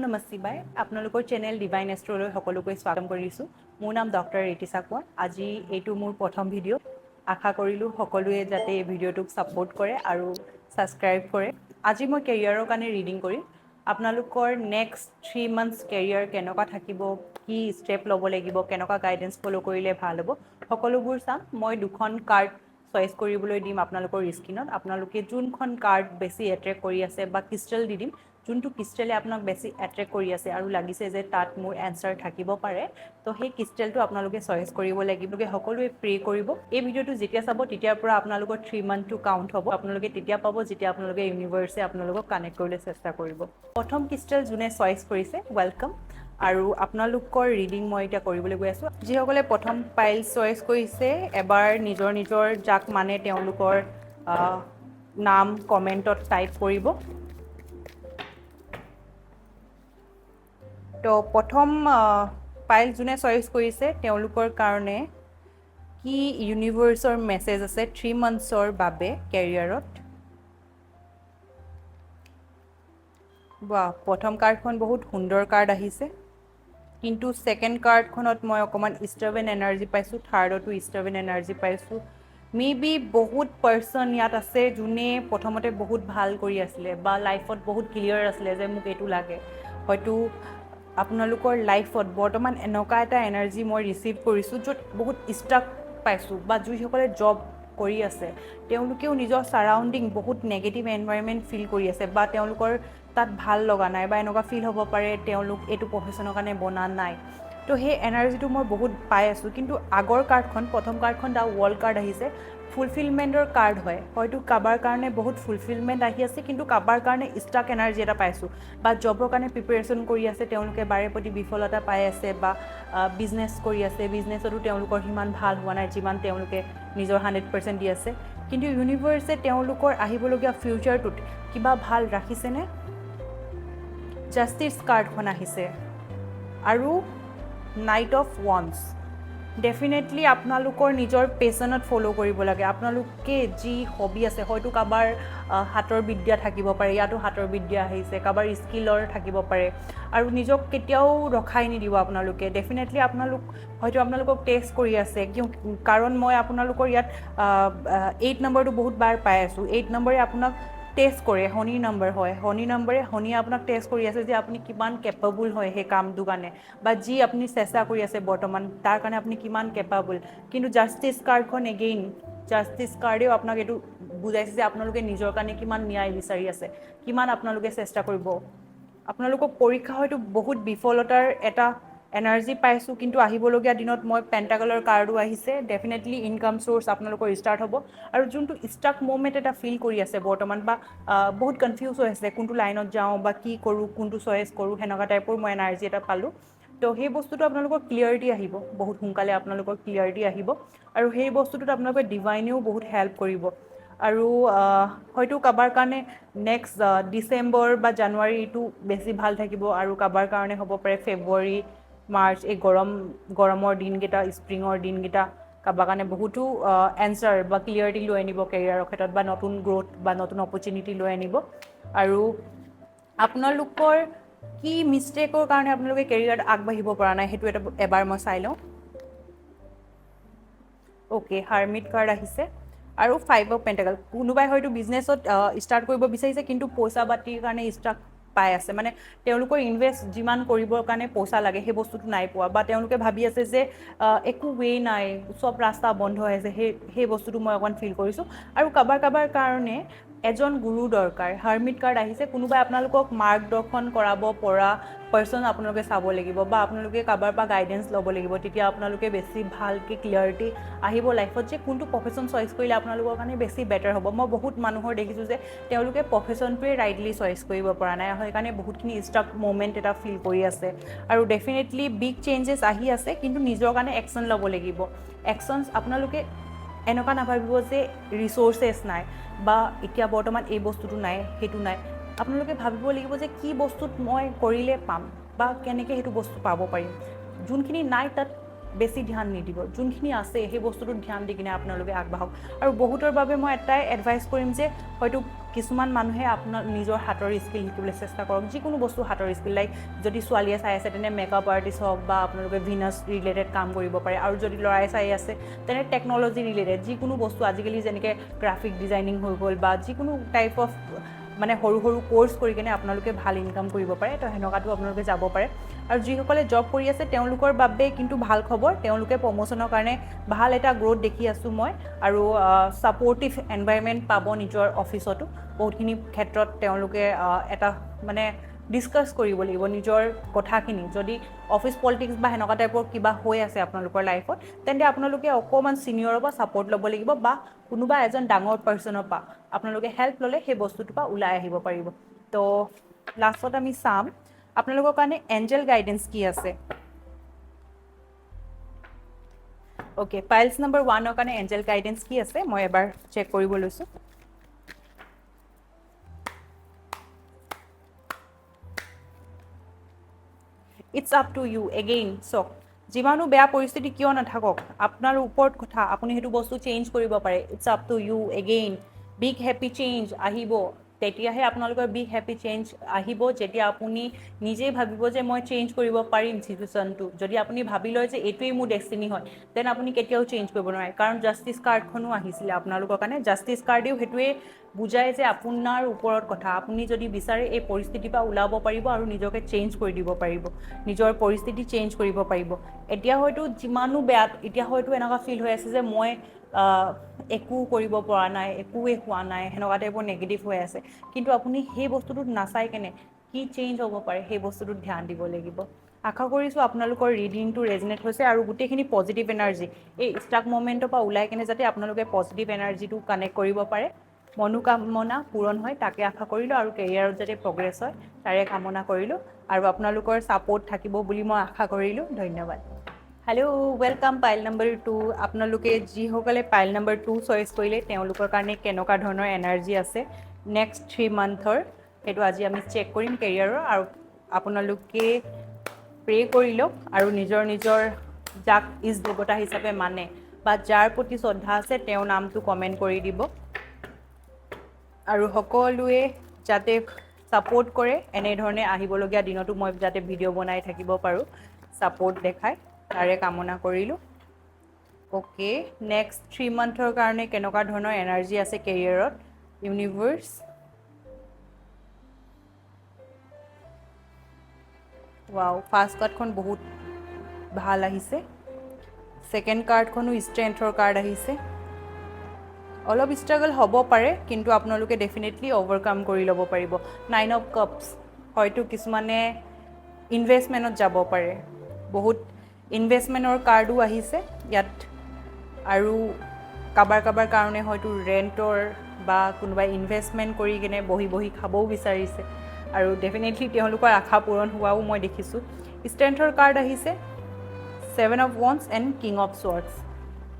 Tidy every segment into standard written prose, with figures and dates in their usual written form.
নমঃ শিৱায় আপোনালোকৰ channel divine এষ্ট্ৰলৈ সকলোকে স্বাগতম কৰিছোঁ মোৰ নাম ডক্টৰ ৰিতিশা কোঁৱৰ আজি এইটো মোৰ প্ৰথম ভিডিঅ' আশা কৰিলোঁ সকলোৱে যাতে এই ভিডিঅ'টোক ছাপোৰ্ট কৰে আৰু ছাবস্ক্ৰাইব কৰে আজি মই কেৰিয়াৰৰ কাৰণে ৰিডিং কৰিম আপোনালোকৰ নেক্সট 3 মান্থছ কেৰিয়াৰ কেনেকুৱা থাকিব কি ষ্টেপ ল'ব লাগিব কেনেকুৱা গাইডেন্স ফ'ল' কৰিলে ভাল হ'ব সকলোবোৰ চাম মই দুখন কাৰ্ড চইচ কৰিবলৈ দিম আপোনালোকৰ স্ক্ৰীনত আপোনালোকে যোনখন কাৰ্ড বেছি এট্ৰেক্ট কৰি আছে বা ক্ৰিষ্টেল দি দিম যোনটো ক্ৰিষ্টেলে আপোনাক বেছি এট্ৰেক্ট কৰি আছে আৰু লাগিছে যে তাত মোৰ এনচাৰ থাকিব পাৰে তো সেই ক্ৰিষ্টেলটো আপোনালোকে চইচ কৰিব লাগিব সকলোৱে প্ৰে কৰিব এই ভিডিঅ'টো যেতিয়া চাব তেতিয়াৰ পৰা আপোনালোকৰ 3 মান্থটো কাউণ্ট হ'ব আপোনালোকে তেতিয়া পাব যেতিয়া আপোনালোকে ইউনিভাৰ্ছে আপোনালোকক কানেক্ট কৰিবলৈ চেষ্টা কৰিব প্ৰথম ক্ৰিষ্টেল যোনে চইচ কৰিছে ৱেলকাম আৰু আপোনালোকৰ ৰিডিং মই এতিয়া কৰিবলৈ গৈ আছোঁ যিসকলে প্ৰথম পাইল চইচ কৰিছে এবাৰ নিজৰ নিজৰ যাক মানে তেওঁলোকৰ নাম কমেণ্টত টাইপ কৰিব তো প্ৰথম পাইল যোনে চইচ কৰিছে তেওঁলোকৰ কাৰণে কি ইউনিভাৰ্ছৰ মেছেজ আছে 3 মান্থছৰ বাবে কেৰিয়াৰত বাহ প্ৰথম কাৰ্ডখন বহুত সুন্দৰ কাৰ্ড আহিছে কিন্তু সেকেন্ড কাৰ্ডখনত মই অকমান ষ্টাৰ্বেন এনাৰ্জি পাইছোঁ থাৰ্ডতো ষ্টাৰ্বেন এনাৰ্জি পাইছোঁ মেবি বহুত পাৰ্চন ইয়াত আছে যোনে প্ৰথমতে বহুত ভাল কৰি আছিলে বা লাইফত বহুত ক্লিয়াৰ আছিলে যে মোক এইটো লাগে হয়তো আপোনালোকৰ লাইফত বৰ্তমান এনেকুৱা এটা এনাৰ্জি মই ৰিচিভ কৰিছোঁ য'ত বহুত ষ্টাক পাইছোঁ বা যিসকলে জব কৰি আছে তেওঁলোকেও নিজৰ সাৰাউণ্ডিং বহুত নেগেটিভ এনভাইৰনমেণ্ট ফিল কৰি আছে বা তেওঁলোকৰ তাত ভাল লগা নাই বা এনেকুৱা ফিল হ'ব পাৰে তেওঁলোক এইটো প্ৰফেশ্যনৰ কাৰণে বনা নাই তো সেই এনাৰ্জিটো মই বহুত পাই আছোঁ কিন্তু আগৰ কাৰ্ডখন প্ৰথম কাৰ্ডখন দা ৱৰ্ল্ড কাৰ্ড আহিছে ফুলফিলমেণ্টৰ কাৰ্ড হয় হয়তো কাৰোবাৰ কাৰণে বহুত ফুলফিলমেণ্ট আহি আছে কিন্তু কাৰোবাৰ কাৰণে ষ্টাক এনাৰ্জি এটা পাইছোঁ বা জবৰ কাৰণে প্ৰিপেৰেশ্যন কৰি আছে তেওঁলোকে বাৰে প্ৰতি বিফলতা পাই আছে বা বিজনেছ কৰি আছে বিজনেছতো তেওঁলোকৰ সিমান ভাল হোৱা নাই যিমান তেওঁলোকে নিজৰ 100% দি আছে কিন্তু ইউনিভাৰ্ছে তেওঁলোকৰ আহিবলগীয়া ফিউচাৰটোত কিবা ভাল ৰাখিছেনে জাষ্টিছ কাৰ্ডখন আহিছে আৰু নাইট অফ ওৱান্স ডেফিনেটলি আপোনালোকৰ নিজৰ পেশ্যনত ফ'ল' কৰিব লাগে আপোনালোকে যি হবি আছে হয়তো কাৰোবাৰ হাতৰ বিদ্যা থাকিব পাৰে ইয়াতো হাতৰ বিদ্যা আহিছে কাৰোবাৰ স্কিলৰ থাকিব পাৰে আৰু নিজক কেতিয়াও ৰখাই নিদিব আপোনালোকে ডেফিনেটলি হয়তো আপোনালোকক টেষ্ট কৰি আছে কাৰণ মই আপোনালোকৰ ইয়াত 8 নম্বৰটো বহুত বাৰ পাই আছোঁ 8 নম্বৰে আপোনাক টেষ্ট কৰে শনি নম্বৰ হয় শনিয়ে আপোনাক টেষ্ট কৰি আছে যে আপুনি কিমান কেপেবল হয় সেই কামটোৰ কাৰণে বা যি আপুনি চেষ্টা কৰি আছে বৰ্তমান তাৰ কাৰণে আপুনি কিমান কেপেবল কিন্তু জাষ্টিছ কাৰ্ডখন এগেইন জাষ্টিছ কাৰ্ডেও আপোনাক এইটো বুজাইছে যে আপোনালোকে নিজৰ কাৰণে কিমান ন্যায় বিচাৰি আছে কিমান আপোনালোকে চেষ্টা কৰিব আপোনালোকক পৰীক্ষা হয়তো বহুত বিফলতাৰ এটা এনাৰ্জি পাইছোঁ কিন্তু আহিবলগীয়া দিনত মই পেণ্টাকলৰ কাৰ্ডো আহিছে ডেফিনেটলি ইনকাম চ'ৰ্চ আপোনালোকৰ ষ্টাৰ্ট হ'ব আৰু যোনটো ষ্টাক মুভমেণ্ট এটা ফিল কৰি আছে বৰ্তমান বা বহুত কনফিউজ হৈ আছে কোনটো লাইনত যাওঁ বা কি কৰোঁ কোনটো চইচ কৰোঁ সেনেকুৱা টাইপৰ মই এনাৰ্জি এটা পালোঁ তো সেই বস্তুটো আপোনালোকৰ ক্লিয়াৰিটি আহিব বহুত সোনকালে আপোনালোকৰ ক্লিয়াৰিটি আহিব আৰু সেই বস্তুটোত আপোনালোকে ডিভাইনেও বহুত হেল্প কৰিব আৰু হয়তো কাৰোবাৰ কাৰণে নেক্সট ডিচেম্বৰ বা জানুৱাৰীটো বেছি ভাল থাকিব আৰু কাৰোবাৰ কাৰণে হ'ব পাৰে ফেব্ৰুৱাৰী মাৰ্চ এই গৰমৰ দিনকেইটা স্প্ৰিঙৰ দিনকেইটা কাৰোবাৰ কাৰণে বহুতো এনচাৰ বা ক্লিয়াৰিটি লৈ আনিব কেৰিয়াৰৰ ক্ষেত্ৰত বা নতুন গ্ৰ'থ বা নতুন অপৰচুনিটি লৈ আনিব আৰু আপোনালোকৰ কি মিষ্টেকৰ কাৰণে আপোনালোকে কেৰিয়াৰত আগবাঢ়িব পৰা নাই সেইটো এবাৰ মই চাই লওঁ অ'কে হাৰ্মিট কাৰ্ড আহিছে আৰু 5 অফ পেণ্টাকল কোনোবাই হয়তো বিজনেছত ষ্টাৰ্ট কৰিব বিচাৰিছে কিন্তু পইচা পাতিৰ কাৰণে ষ্টাক পাই আছে মানে তেওঁলোকৰ ইনভেষ্ট যিমান কৰিবৰ কাৰণে পইচা লাগে সেই বস্তুটো নাই পোৱা বা তেওঁলোকে ভাবি আছে যে একো ৱে নাই চব ৰাস্তা বন্ধ হৈ আছে সেই বস্তুটো মই অকণ ফিল কৰিছোঁ আৰু কাৰোবাৰ কাৰণে এজন গুৰু দৰকাৰ হাৰ্মিট কাৰ্ড আহিছে কোনোবাই আপোনালোকক মাৰ্গদৰ্শন কৰাব পৰা পাৰ্চন আপোনালোকে চাব লাগিব বা আপোনালোকে কাৰোবাৰ পৰা গাইডেন্স ল'ব লাগিব তেতিয়া আপোনালোকে বেছি ভালকৈ ক্লিয়াৰিটি আহিব লাইফত যে কোনটো প্ৰফেশ্যন চইচ কৰিলে আপোনালোকৰ কাৰণে বেছি বেটাৰ হ'ব মই বহুত মানুহৰ দেখিছোঁ যে তেওঁলোকে প্ৰফেশ্যনটোৱে ৰাইটলি চইচ কৰিব পৰা নাই সেইকাৰণে বহুতখিনি ষ্টাক মুভমেণ্ট এটা ফিল কৰি আছে আৰু ডেফিনেটলি বিগ চেঞ্জেছ আহি আছে কিন্তু নিজৰ কাৰণে একশ্যন ল'ব লাগিব একশ্যনছ আপোনালোকে এনেকুৱা নাভাবিব যে ৰিচোৰ্চেছ নাই বা এতিয়া বৰ্তমান এই বস্তুটো নাই সেইটো নাই আপোনালোকে ভাবিব লাগিব যে কি বস্তুত মই কৰিলে পাম বা কেনেকৈ সেইটো বস্তু পাব পাৰিম যোনখিনি নাই তাত বেছি ধ্যান নিদিব যোনখিনি আছে সেই বস্তুটোত ধ্যান দি কিনে আপোনালোকে আগবাঢ়ক আৰু বহুতৰ বাবে মই এটাই এডভাইচ কৰিম যে হয়তো কিছুমান মানুহে আপোনাৰ নিজৰ হাতৰ স্কিল শিকিবলৈ চেষ্টা কৰক যিকোনো বস্তু হাতৰ স্কিল লাইক যদি ছোৱালীয়ে চাই আছে তেনে মেকআপ আৰ্টিষ্ট হওক বা আপোনালোকে ভিনাছ ৰিলেটেড কাম কৰিব পাৰে আৰু যদি ল'ৰাই চাই আছে তেনে টেকন'লজি ৰিলেটেড যিকোনো বস্তু আজিকালি যেনেকৈ গ্ৰাফিক ডিজাইনিং হৈ গ'ল বা যিকোনো টাইপ অফ মানে সৰু সৰু কোৰ্চ কৰি কিনে আপোনালোকে ভাল ইনকাম কৰিব পাৰে তো সেনেকুৱাটো আপোনালোকে যাব পাৰে আৰু যিসকলে জব কৰি আছে তেওঁলোকৰ বাবে কিন্তু ভাল খবৰ তেওঁলোকে প্ৰমোশ্যনৰ কাৰণে ভাল এটা গ্ৰ'থ দেখি আছোঁ মই আৰু ছাপৰ্টিভ এনভাইৰনমেণ্ট পাব নিজৰ অফিচতো বহুতখিনি ক্ষেত্ৰত তেওঁলোকে এটা মানে ডিছকাছ কৰিব লাগিব নিজৰ কথাখিনি যদি অফিচ পলিটিক্স বা সেনেকুৱা টাইপৰ কিবা হৈ আছে আপোনালোকৰ লাইফত তেন্তে আপোনালোকে অকণমান ছিনিয়ৰৰ পৰা ছাপৰ্ট ল'ব লাগিব বা কোনোবা এজন ডাঙৰ পাৰ্চনৰ পৰা আপোনালোকে হেল্প ল'লে সেই বস্তুটোৰ পৰা ওলাই আহিব পাৰিব তো লাষ্টত আমি চাম আপোনালোকৰ কাৰণে এঞ্জেল গাইডেন্স কি আছে অ'কে পাইলছ নম্বৰ 1ৰ কাৰণে এঞ্জেল গাইডেন্স কি আছে মই এবাৰ চেক কৰিব লৈছোঁ it's up to you again চক যিমানো বেয়া পৰিস্থিতি কিয় নাথাকক আপোনাৰ ওপৰত কথা আপুনি সেইটো বস্তু চেঞ্জ কৰিব পাৰে it's up to you again big happy change আহিব তেতিয়াহে আপোনালোকৰ বিগ হেপী চেঞ্জ আহিব যেতিয়া আপুনি নিজেই ভাবিব যে মই চেঞ্জ কৰিব পাৰিম চিটুৱেশ্যনটো যদি আপুনি ভাবি লয় যে এইটোৱেই মোৰ ডেষ্টিনি হয় দেন আপুনি কেতিয়াও চেঞ্জ কৰিব নোৱাৰে কাৰণ জাষ্টিছ কাৰ্ডখনো আহিছিলে আপোনালোকৰ কাৰণে জাষ্টিছ কাৰ্ডেও সেইটোৱে বুজায় যে আপোনাৰ ওপৰত কথা আপুনি যদি বিচাৰে এই পৰিস্থিতিৰ পৰা ওলাব পাৰিব আৰু নিজকে চেঞ্জ কৰি দিব পাৰিব নিজৰ পৰিস্থিতি চেঞ্জ কৰিব পাৰিব এতিয়া হয়তো যিমানো বেয়া এতিয়া হয়তো এনেকুৱা ফিল হৈ আছে যে মই একো কৰিব পৰা নাই একোৱে হোৱা নাই সেনেকুৱা টাইপৰ নেগেটিভ হৈ আছে কিন্তু আপুনি সেই বস্তুটোত নাচাই কেনে কি চেঞ্জ হ'ব পাৰে সেই বস্তুটোত ধ্যান দিব লাগিব আশা কৰিছোঁ আপোনালোকৰ ৰিডিংটো ৰেজনেট হৈছে আৰু গোটেইখিনি পজিটিভ এনাৰ্জি এই ষ্টাক মমেণ্টৰ পৰা ওলাই কেনে যাতে আপোনালোকে পজিটিভ এনাৰ্জিটো কানেক্ট কৰিব পাৰে মনোকামনা পূৰণ হয় তাকে আশা কৰিলোঁ আৰু কেৰিয়াৰত যাতে প্ৰগ্ৰেছ হয় তাৰে কামনা কৰিলোঁ আৰু আপোনালোকৰ ছাপোৰ্ট থাকিব বুলি মই আশা কৰিলোঁ ধন্যবাদ হেল্ল' ৱেলকাম পাইল নম্বৰ 2 আপোনালোকে যিসকলে পাইল নম্বৰ 2 চইচ কৰিলে তেওঁলোকৰ কাৰণে কেনেকুৱা ধৰণৰ এনাৰ্জি আছে নেক্সট 3 মান্থৰ সেইটো আজি আমি চেক কৰিম কেৰিয়াৰৰ আৰু আপোনালোকে প্ৰে কৰি লওক আৰু নিজৰ নিজৰ যাক ইজ দেৱতা হিচাপে মানে বা যাৰ প্ৰতি শ্ৰদ্ধা আছে তেওঁৰ নামটো কমেণ্ট কৰি দিব আৰু সকলোৱে যাতে ছাপোৰ্ট কৰে এনেধৰণে আহিবলগীয়া দিনতো মই যাতে ভিডিঅ' বনাই থাকিব পাৰোঁ ছাপোৰ্ট দেখাই তাৰে কামনা কৰিলোঁ অ'কে নেক্সট 3 মান্থৰ কাৰণে কেনেকুৱা ধৰণৰ এনাৰ্জি আছে কেৰিয়াৰত ইউনিভাৰ্ছ ৱাও ফাৰ্ষ্ট কাৰ্ডখন বহুত ভাল আহিছে ছেকেণ্ড কাৰ্ডখনো ষ্ট্ৰেংথৰ কাৰ্ড আহিছে অলপ ষ্ট্ৰাগল হ'ব পাৰে কিন্তু আপোনালোকে ডেফিনেটলি অভাৰকাম কৰি ল'ব পাৰিব 9 অফ কাপছ হয়তো কিছুমানে ইনভেষ্টমেণ্টত যাব পাৰে বহুত ইনভেষ্টমেণ্টৰ কাৰ্ডো আহিছে ইয়াত আৰু কাবাৰ কাৰণে হয়তো ৰেণ্টৰ বা কোনোবাই ইনভেষ্টমেণ্ট কৰি কিনে বহি খাবও বিচাৰিছে আৰু ডেফিনেটলি তেওঁলোকৰ আশা পূৰণ হোৱাও মই দেখিছোঁ ষ্ট্ৰেংথৰ কাৰ্ড আহিছে 7 of once and king of shorts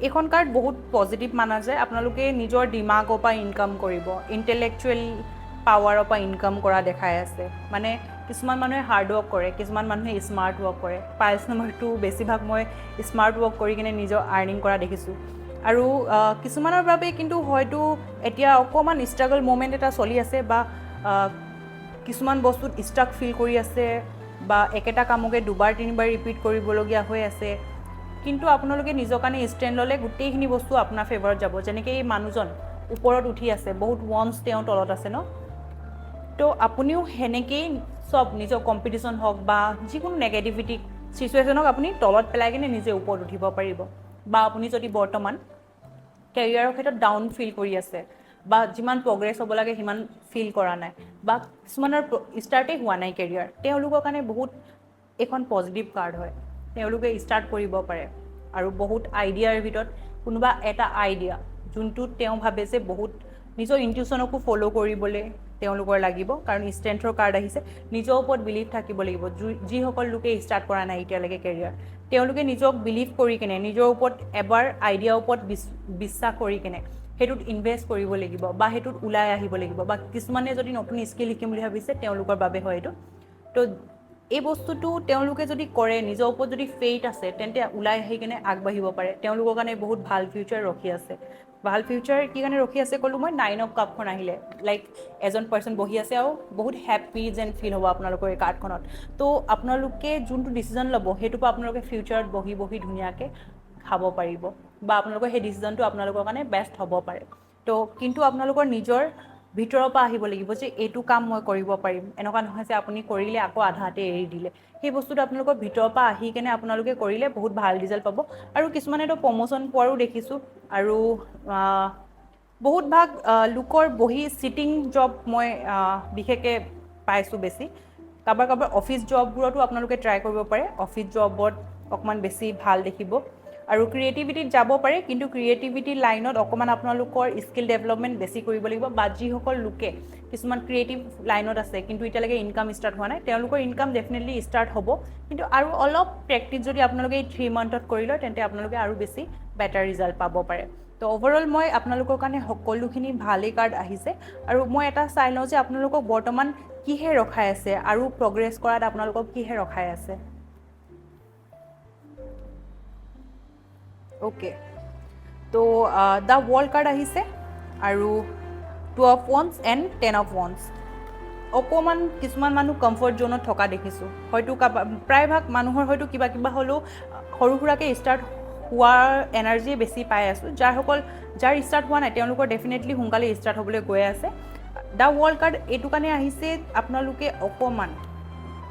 এইখন কাৰ্ড বহুত পজিটিভ মানা যায় আপোনালোকে নিজৰ দিমাগৰ পৰা ইনকাম কৰিব ইণ্টেলেকচুৱেল পাৱাৰৰ পৰা ইনকাম কৰা দেখাই আছে মানে কিছুমান মানুহে হাৰ্ড ৱৰ্ক কৰে কিছুমান মানুহে স্মাৰ্ট ৱৰ্ক কৰে পাইলছ নম্বৰ 2 বেছিভাগ মই স্মাৰ্ট ৱৰ্ক কৰি কিনে নিজৰ আৰ্নিং কৰা দেখিছোঁ আৰু কিছুমানৰ বাবে কিন্তু হয়তো এতিয়া অকণমান ষ্ট্ৰাগল মুমেণ্ট এটা চলি আছে বা কিছুমান বস্তুত ষ্ট্ৰাক ফিল কৰি আছে বা একেটা কামকে দুবাৰ তিনিবাৰ ৰিপিট কৰিবলগীয়া হৈ আছে কিন্তু আপোনালোকে নিজৰ কাৰণে ষ্টেণ্ড ল'লে গোটেইখিনি বস্তু আপোনাৰ ফেভাৰত যাব যেনেকৈ এই মানুহজন ওপৰত উঠি আছে বহুত ওৱান্স তেওঁ তলত আছে ন তো আপুনিও সেনেকেই চব নিজৰ কম্পিটিশ্যন হওক বা যিকোনো নেগেটিভিটি চিচুৱেশ্যনক আপুনি তলত পেলাই কিনে নিজে ওপৰত উঠিব পাৰিব বা আপুনি যদি বৰ্তমান কেৰিয়াৰৰ ক্ষেত্ৰত ডাউন ফিল কৰি আছে বা যিমান প্ৰগ্ৰেছ হ'ব লাগে সিমান ফিল কৰা নাই বা কিছুমানৰ ষ্টাৰ্টেই হোৱা নাই কেৰিয়াৰ তেওঁলোকৰ কাৰণে বহুত এখন পজিটিভ কাৰ্ড হয় তেওঁলোকে ষ্টাৰ্ট কৰিব পাৰে আৰু বহুত আইডিয়াৰ ভিতৰত কোনোবা এটা আইডিয়া যোনটোত তেওঁ ভাবে যে বহুত নিজৰ ইনটিউশ্যনকো ফ'ল' কৰিবলৈ তেওঁলোকৰ লাগিব কাৰণ ষ্ট্ৰেংথৰ কাৰ্ড আহিছে নিজৰ ওপৰত বিলিভ থাকিব লাগিব যিসকল লোকে ষ্টাৰ্ট কৰা নাই এতিয়ালৈকে কেৰিয়াৰ তেওঁলোকে নিজক বিলিভ কৰি কিনে নিজৰ ওপৰত এবাৰ আইডিয়াৰ ওপৰত বিশ্বাস কৰি কিনে সেইটোত ইনভেষ্ট কৰিব লাগিব বা সেইটোত ওলাই আহিব লাগিব বা কিছুমানে যদি নতুন স্কিল শিকিম বুলি ভাবিছে তেওঁলোকৰ বাবে হয় এইটো তো এই বস্তুটো তেওঁলোকে যদি কৰে, নিজৰ ওপৰত যদি ফেইথ আছে, তেন্তে ওলাই আহি কিনে আগবাঢ়িব পাৰে। তেওঁলোকৰ কাৰণে বহুত ভাল ফিউচাৰ ৰখি আছে। ভাল ফিউচাৰ কি কাৰণে ৰখি আছে ক'লোঁ মই, 9 অফ কাপখন আহিলে, লাইক এজন পাৰ্চন বহি আছে আৰু বহুত হেপ্পী যেন ফিল হ'ব আপোনালোকৰ এই কাৰ্ডখনত। তো আপোনালোকে যোনটো ডিচিজন ল'ব, সেইটোৰ পৰা আপোনালোকে ফিউচাৰত বহি বহি ধুনীয়াকৈ খাব পাৰিব, বা আপোনালোকৰ সেই ডিচিজনটো আপোনালোকৰ কাৰণে বেষ্ট হ'ব পাৰে। তো কিন্তু আপোনালোকৰ নিজৰ ভিতৰৰ পৰা আহিব লাগিব যে এইটো কাম মই কৰিব পাৰিম। এনেকুৱা নহয় যে আপুনি কৰিলে আকৌ আধাতে এৰি দিলে। সেই বস্তুটো আপোনালোকৰ ভিতৰৰ পৰা আহি কেনে আপোনালোকে কৰিলে বহুত ভাল ৰিজাল্ট পাব। আৰু কিছুমানেতো প্ৰমোশ্যন পোৱাৰো দেখিছোঁ। আৰু বহুত ভাগ লোকৰ বহি চিটিং জব মই বিশেষকৈ পাইছোঁ বেছি। কাৰোবাৰ অফিচ জববোৰতো আপোনালোকে ট্ৰাই কৰিব পাৰে। অফিচ জবত অকণমান বেছি ভাল দেখিব। আৰু ক্ৰিয়েটিভিটিত যাব পাৰে, কিন্তু ক্ৰিয়েটিভিটি লাইনত অকণমান আপোনালোকৰ স্কিল ডেভেলপমেণ্ট বেছি কৰিব লাগিব। বা যিসকল লোকে কিছুমান ক্ৰিয়েটিভ লাইনত আছে কিন্তু এতিয়ালৈকে ইনকাম ষ্টাৰ্ট হোৱা নাই, তেওঁলোকৰ ইনকাম ডেফিনেটলি ষ্টাৰ্ট হ'ব। কিন্তু আৰু অলপ প্ৰেক্টিচ যদি আপোনালোকে এই 3 মান্থত কৰি লয়, তেন্তে আপোনালোকে আৰু বেছি বেটাৰ ৰিজাল্ট পাব পাৰে। তো অভাৰঅল মই আপোনালোকৰ কাৰণে সকলোখিনি ভালেই কাৰ্ড আহিছে। আৰু মই এটা চাই লওঁ যে আপোনালোকক বৰ্তমান কিহে ৰখাই আছে, আৰু প্ৰগ্ৰেছ কৰাত আপোনালোকক কিহে ৰখাই আছে। অ'কে, তো দ্য ৱৰ্ল্ড কাৰ্ড আহিছে, আৰু 2 of once and 10 of once. অকণমান কিছুমান মানুহ কমফৰ্ট জ'নত থকা দেখিছোঁ। হয়তো প্ৰায়ভাগ মানুহৰ হয়তো কিবা কিবা হ'লেও সৰু সুৰাকৈ ষ্টাৰ্ট হোৱাৰ এনাৰ্জিয়ে বেছি পাই আছোঁ। যাৰ ষ্টাৰ্ট হোৱা নাই, তেওঁলোকৰ ডেফিনেটলি সোনকালে ষ্টাৰ্ট হ'বলৈ গৈ আছে। দ্য ৱৰ্ল্ড কাৰ্ড এইটো কাৰণে আহিছে, আপোনালোকে অকণমান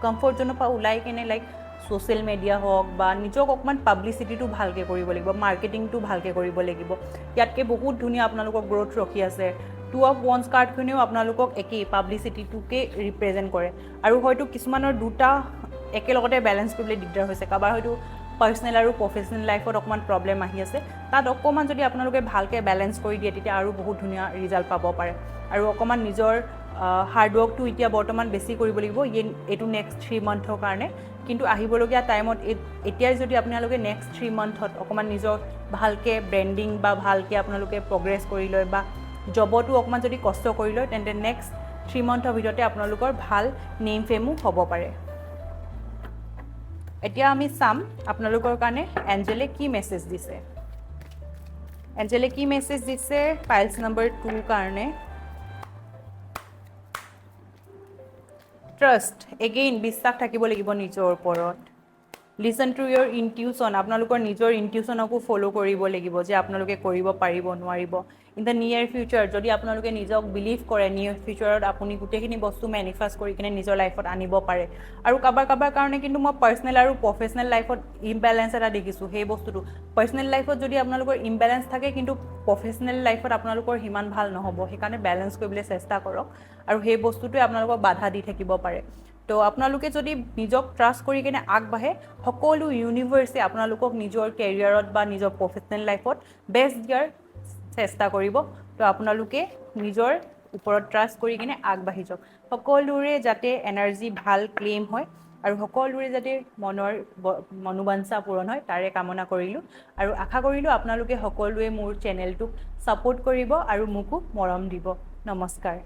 কমফৰ্ট জ'নৰ পৰা ওলাই কেনে, লাইক ছ'চিয়েল মিডিয়া হওক বা নিজক অকণমান পাব্লিচিটিটো ভালকৈ কৰিব লাগিব, মাৰ্কেটিংটো ভালকৈ কৰিব লাগিব। ইয়াতকৈ বহুত ধুনীয়া আপোনালোকৰ গ্ৰ'থ ৰখি আছে। 2 অফ ওৱান্স কাৰ্ডখনেও আপোনালোকক একেই পাব্লিচিটিটোকে ৰিপ্ৰেজেণ্ট কৰে। আৰু হয়তো কিছুমানৰ দুটা একেলগতে বেলেঞ্চ কৰিবলৈ দিগদাৰ হৈছে। কাৰোবাৰ হয়তো পাৰ্চনেল আৰু প্ৰফেচনেল লাইফত অকণমান প্ৰব্লেম আহি আছে। তাত অকণমান যদি আপোনালোকে ভালকৈ বেলেঞ্চ কৰি দিয়ে, তেতিয়া আৰু বহুত ধুনীয়া ৰিজাল্ট পাব পাৰে। আৰু অকণমান নিজৰ হাৰ্ডৱৰ্কটো এতিয়া বৰ্তমান বেছি কৰিব লাগিব এইটো নেক্সট 3 মান্থৰ কাৰণে। কিন্তু আহিবলগীয়া টাইমত এতিয়াই যদি আপোনালোকে নেক্সট 3 মান্থত অকণমান নিজৰ ভালকৈ ব্ৰেণ্ডিং বা ভালকৈ আপোনালোকে প্ৰগ্ৰেছ কৰি লয়, বা জবতো অকণমান যদি কষ্ট কৰি লয়, তেন্তে নেক্সট 3 মান্থৰ ভিতৰতে আপোনালোকৰ ভাল নেম ফেমো হ'ব পাৰে। এতিয়া আমি চাম আপোনালোকৰ কাৰণে এঞ্জেলে কি মেছেজ দিছে। এঞ্জেলে কি মেছেজ দিছে পাইলছ নম্বৰ 2 কাৰণে। ট্ৰাষ্ট, এগেইন বিশ্বাস থাকিব লাগিব নিজৰ ওপৰত। লিচন টু ইয়ৰ ইনটিউশ্যন, আপোনালোকৰ নিজৰ ইনটিউশ্যনকো ফ'ল' কৰিব লাগিব যে আপোনালোকে কৰিব পাৰিব নোৱাৰিব। ইন দ্য নিয়াৰ ফিউচাৰ যদি আপোনালোকে নিজক বিলিভ কৰে, নিয়াৰ ফিউচাৰত আপুনি গোটেইখিনি বস্তু মেনিফেষ্ট কৰি কিনে নিজৰ লাইফত আনিব পাৰে। আৰু কাৰোবাৰ কাৰণে কিন্তু মই পাৰ্চনেল আৰু প্ৰফেচনেল লাইফত ইমবেলেঞ্চ এটা দেখিছোঁ। সেই বস্তুটো পাৰ্চনেল লাইফত যদি আপোনালোকৰ ইমবেলেঞ্চ থাকে, কিন্তু প্ৰফেচনেল লাইফত আপোনালোকৰ সিমান ভাল নহ'ব। সেইকাৰণে বেলেঞ্চ কৰিবলৈ চেষ্টা কৰক, আৰু সেই বস্তুটোৱে আপোনালোকক বাধা দি থাকিব পাৰে। তো আপোনালোকে যদি নিজক ট্ৰাষ্ট কৰি কিনে আগবাঢ়ে, সকলো ইউনিভাৰ্ছে আপোনালোকক নিজৰ কেৰিয়াৰত বা নিজৰ প্ৰফেচনেল লাইফত বেষ্ট দিয়াৰ চেষ্টা কৰিব। তো আপোনালোকে নিজৰ ওপৰত ট্ৰাষ্ট কৰি কিনে আগবাঢ়ি যাওক। সকলোৰে যাতে এনাৰ্জি ভাল ক্লেইম হয়, আৰু সকলোৰে যাতে মনোবাঞ্ছা পূৰণ হয়, তাৰে কামনা কৰিলোঁ। আৰু আশা কৰিলোঁ আপোনালোকে সকলোৱে মোৰ চেনেলটোক ছাপোৰ্ট কৰিব আৰু মোকো মৰম দিব। নমস্কাৰ।